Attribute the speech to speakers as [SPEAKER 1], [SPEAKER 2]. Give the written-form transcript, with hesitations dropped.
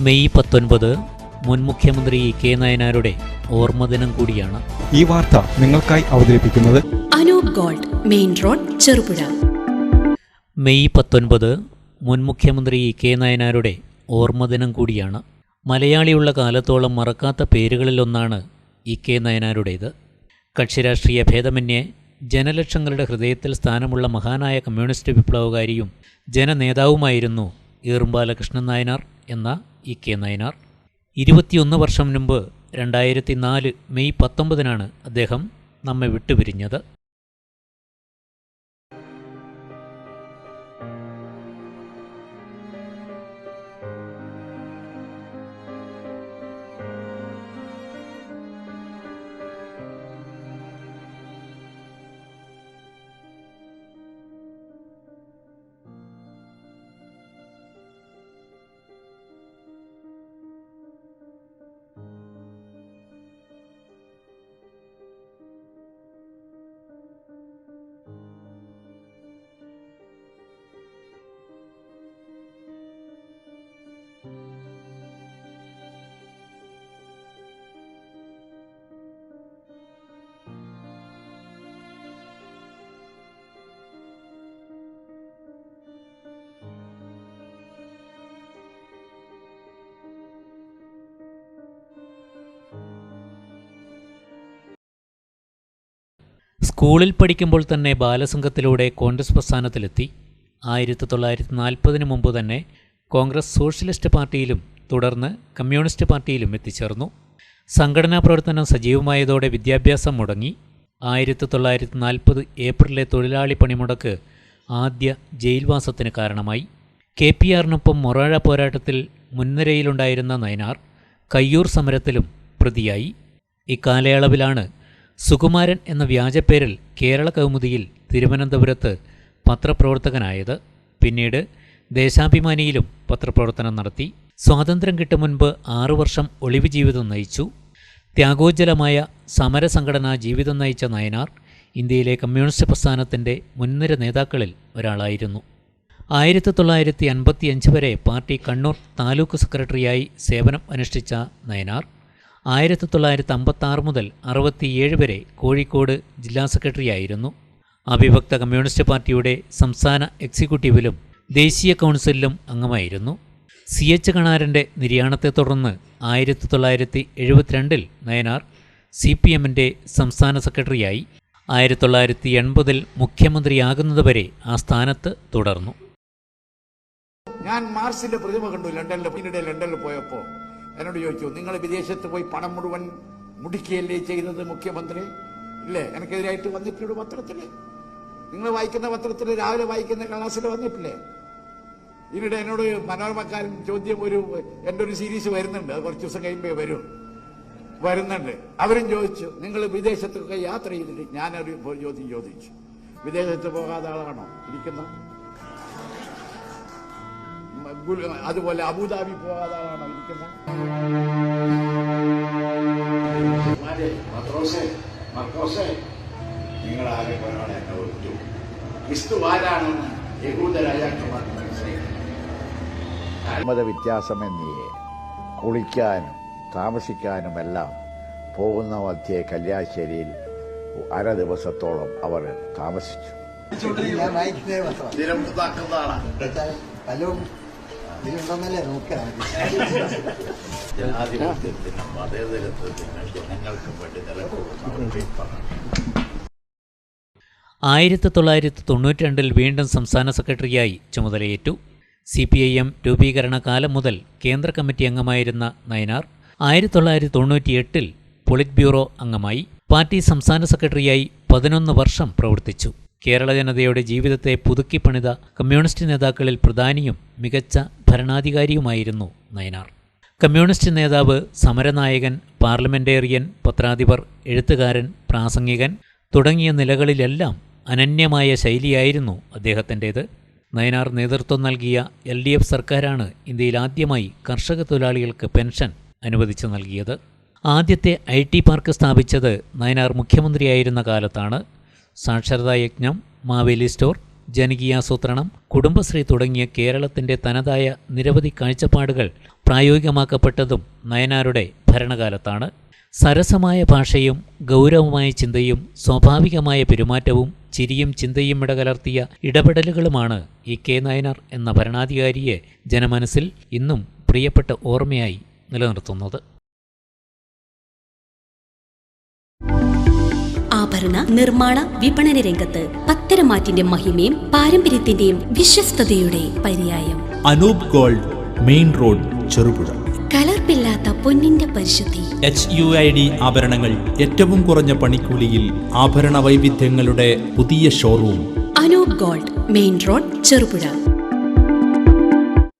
[SPEAKER 1] May 19 മുൻ മുഖ്യമന്ത്രി K നയനാരുടെ ഓർമ്മദിനം കൂടിയാണ്.
[SPEAKER 2] ഈ വാർത്ത നിങ്ങൾക്കായി അവതരിപ്പിക്കുന്നത്
[SPEAKER 3] Anoop Gold, main road, Cherupuzha.
[SPEAKER 1] May 19 മുൻ മുഖ്യമന്ത്രി കെ നയനാരുടെ ഓർമ്മദിനം കൂടിയാണ്. മലയാളിയുള്ള കാലത്തോളം മറക്കാത്ത പേരുകളിലൊന്നാണ് കെ നയനാരുടേത്. കക്ഷിരാഷ്ട്രീയ ഭേദമന്യേ ജനലക്ഷങ്ങളുടെ ഹൃദയത്തിൽ സ്ഥാനമുള്ള മഹാനായ കമ്മ്യൂണിസ്റ്റ് വിപ്ലവകാരിയും ജനനേതാവുമായിരുന്നു ഈറുംപാല കൃഷ്ണൻ നായനാർ എന്ന കെ നയനാർ. 21 വർഷം മുൻപ് 2004 മെയ് 19 അദ്ദേഹം നമ്മെ വിട്ടുപിരിഞ്ഞത്. സ്കൂളിൽ പഠിക്കുമ്പോൾ തന്നെ ബാലസംഘത്തിലൂടെ കോൺഗ്രസ് പ്രസ്ഥാനത്തിലെത്തി. 1940 മുമ്പ് തന്നെ കോൺഗ്രസ് സോഷ്യലിസ്റ്റ് പാർട്ടിയിലും തുടർന്ന് കമ്മ്യൂണിസ്റ്റ് പാർട്ടിയിലും എത്തിച്ചേർന്നു. സംഘടനാ പ്രവർത്തനം സജീവമായതോടെ വിദ്യാഭ്യാസം മുടങ്ങി. 1940 ഏപ്രിലിലെ തൊഴിലാളി പണിമുടക്ക് ആദ്യ ജയിൽവാസത്തിന് കാരണമായി. KPR-നൊപ്പം മൊറാഴ പോരാട്ടത്തിൽ മുൻനിരയിലുണ്ടായിരുന്ന നയനാർ കയ്യൂർ സമരത്തിലും പ്രതിയായി. ഇക്കാലയളവിലാണ് സുകുമാരൻ എന്ന വ്യാജപ്പേരിൽ കേരള കൗമുദിയിൽ തിരുവനന്തപുരത്ത് പത്രപ്രവർത്തകനായത്. പിന്നീട് ദേശാഭിമാനിയിലും പത്രപ്രവർത്തനം നടത്തി. സ്വാതന്ത്ര്യം കിട്ടും മുൻപ് 6 വർഷം ഒളിവ് ജീവിതം നയിച്ചു. ത്യാഗോജ്ജലമായ സമരസംഘടനാ ജീവിതം നയിച്ച നയനാർ ഇന്ത്യയിലെ കമ്മ്യൂണിസ്റ്റ് പ്രസ്ഥാനത്തിൻ്റെ മുൻനിര നേതാക്കളിൽ ഒരാളായിരുന്നു. 1955 വരെ പാർട്ടി കണ്ണൂർ താലൂക്ക് സെക്രട്ടറിയായി സേവനം അനുഷ്ഠിച്ച നയനാർ 1956 മുതൽ 67 വരെ കോഴിക്കോട് ജില്ലാ സെക്രട്ടറിയായിരുന്നു. അവിഭക്ത കമ്മ്യൂണിസ്റ്റ് പാർട്ടിയുടെ സംസ്ഥാന എക്സിക്യൂട്ടീവിലും ദേശീയ കൗൺസിലിലും അംഗമായിരുന്നു. CH കണാരൻ്റെ നിര്യാണത്തെ തുടർന്ന് 1972 നയനാർ CPM-ന്റെ സംസ്ഥാന സെക്രട്ടറിയായി. 1980 മുഖ്യമന്ത്രിയാകുന്നതുവരെ ആ സ്ഥാനത്ത് തുടർന്നു.
[SPEAKER 4] ഞാൻ മാർസിന്റെ പ്രതിമ കണ്ടു ലണ്ടനിൽ പോയപ്പോൾ എന്നോട് ചോദിച്ചു, നിങ്ങൾ വിദേശത്ത് പോയി പണം മുഴുവൻ മുടിക്കുകയല്ലേ ചെയ്തത് മുഖ്യമന്ത്രി? ഇല്ലേ, എനിക്കെതിരായിട്ട് വന്നിട്ടുണ്ട് പത്രത്തില്. നിങ്ങൾ വായിക്കുന്ന പത്രത്തിൽ രാവിലെ വായിക്കുന്ന ക്ലാസ്സിൽ വന്നിട്ടില്ലേ? ഇതിനിടെ എന്നോട് മനോരമക്കാരൻ ചോദ്യം, എൻ്റെ ഒരു സീരീസ് വരുന്നുണ്ട്, അത് കുറച്ച് ദിവസം കഴിയുമ്പോൾ വരുന്നുണ്ട്. അവരും ചോദിച്ചു, നിങ്ങൾ വിദേശത്തൊക്കെ യാത്ര ചെയ്തിട്ട്? ഞാനൊരു ചോദ്യം ചോദിച്ചു, വിദേശത്ത് പോകാതെ ആളാണോ ഇരിക്കുന്നത്? അതുപോലെ അബുദാബി പോകാതെ ആളാണോ ഇരിക്കുന്നത്? നിങ്ങൾ ആകെ പറയണം എന്നെ ഒറ്റ ക്രിസ്തു ആരാണെന്ന് യഹൂദ രാജാക്കന്മാർക്ക് മനസ്സിലായി.
[SPEAKER 5] വ്യത്യാസമെന്നേ കുളിക്കാനും താമസിക്കാനുമെല്ലാം പോകുന്ന മധ്യേ കല്യാശ്ശേരിയിൽ 1/2 ദിവസത്തോളം അവർ താമസിച്ചു.
[SPEAKER 4] ജനാധിപത്യത്തിനും മതേതരത്വത്തിനും ജനങ്ങൾക്കും വേണ്ടി നിലകൊള്ളുന്ന
[SPEAKER 1] 1992 വീണ്ടും സംസ്ഥാന സെക്രട്ടറിയായി ചുമതലയേറ്റു. CPIM രൂപീകരണ കാലം മുതൽ കേന്ദ്ര കമ്മിറ്റി അംഗമായിരുന്ന നയനാർ 1998 പൊളിറ്റ് ബ്യൂറോ അംഗമായി. പാർട്ടി സംസ്ഥാന സെക്രട്ടറിയായി 11 വർഷം പ്രവർത്തിച്ചു. കേരള ജനതയുടെ ജീവിതത്തെ പുതുക്കിപ്പണിത കമ്മ്യൂണിസ്റ്റ് നേതാക്കളിൽ പ്രധാനിയും മികച്ച ഭരണാധികാരിയുമായിരുന്നു നയനാർ. കമ്മ്യൂണിസ്റ്റ് നേതാവ്, സമരനായകൻ, പാർലമെന്റേറിയൻ, പത്രാധിപർ, എഴുത്തുകാരൻ, പ്രാസംഗികൻ തുടങ്ങിയ നിലകളിലെല്ലാം അനന്യമായ ശൈലിയായിരുന്നു അദ്ദേഹത്തിൻ്റേത്. നയനാർ നേതൃത്വം നൽകിയ LDF സർക്കാരാണ് ഇന്ത്യയിൽ ആദ്യമായി കർഷക തൊഴിലാളികൾക്ക് പെൻഷൻ അനുവദിച്ചു നൽകിയത്. ആദ്യത്തെ IT പാർക്ക് സ്ഥാപിച്ചത് നയനാർ മുഖ്യമന്ത്രിയായിരുന്ന കാലത്താണ്. സാക്ഷരതാ യജ്ഞം, മാവേലി സ്റ്റോർ, ജനകീയാസൂത്രണം, കുടുംബശ്രീ തുടങ്ങിയ കേരളത്തിന്റെ തനതായ നിരവധി കാഴ്ചപ്പാടുകൾ പ്രായോഗികമാക്കപ്പെട്ടതും നയനാരുടെ ഭരണകാലത്താണ്. സരസമായ ഭാഷയും ഗൗരവമായ ചിന്തയും സ്വാഭാവികമായ പെരുമാറ്റവും ചിരിയും ചിന്തയും ഇടകലർത്തിയ ഇടപെടലുകളുമാണ് ഈ കെ നയനാർ എന്ന ഭരണാധികാരിയെ ജനമനസ്സിൽ ഇന്നും പ്രിയപ്പെട്ട ഓർമ്മയായി നിലനിർത്തുന്നത്.
[SPEAKER 3] ആഭരണ നിർമ്മാണ വിപണന രംഗത്ത് പത്തരമാറ്റിന്റെ മഹിമയും പാരമ്പര്യത്തിന്റെയും വിശ്വസ്തയുടെ പര്യായം.
[SPEAKER 6] Anoop Gold, main road, Cherupuzha.
[SPEAKER 3] കലർപ്പില്ലാത്ത പൊന്നിന്റെ പരിശുദ്ധി.
[SPEAKER 6] HUID ആഭരണങ്ങൾ ഏറ്റവും കുറഞ്ഞ പണിക്കൂലിയിൽ ആഭരണ വൈവിധ്യങ്ങളുടെ പുതിയ showroom.
[SPEAKER 3] Anoop Gold, main road, Cherupuzha.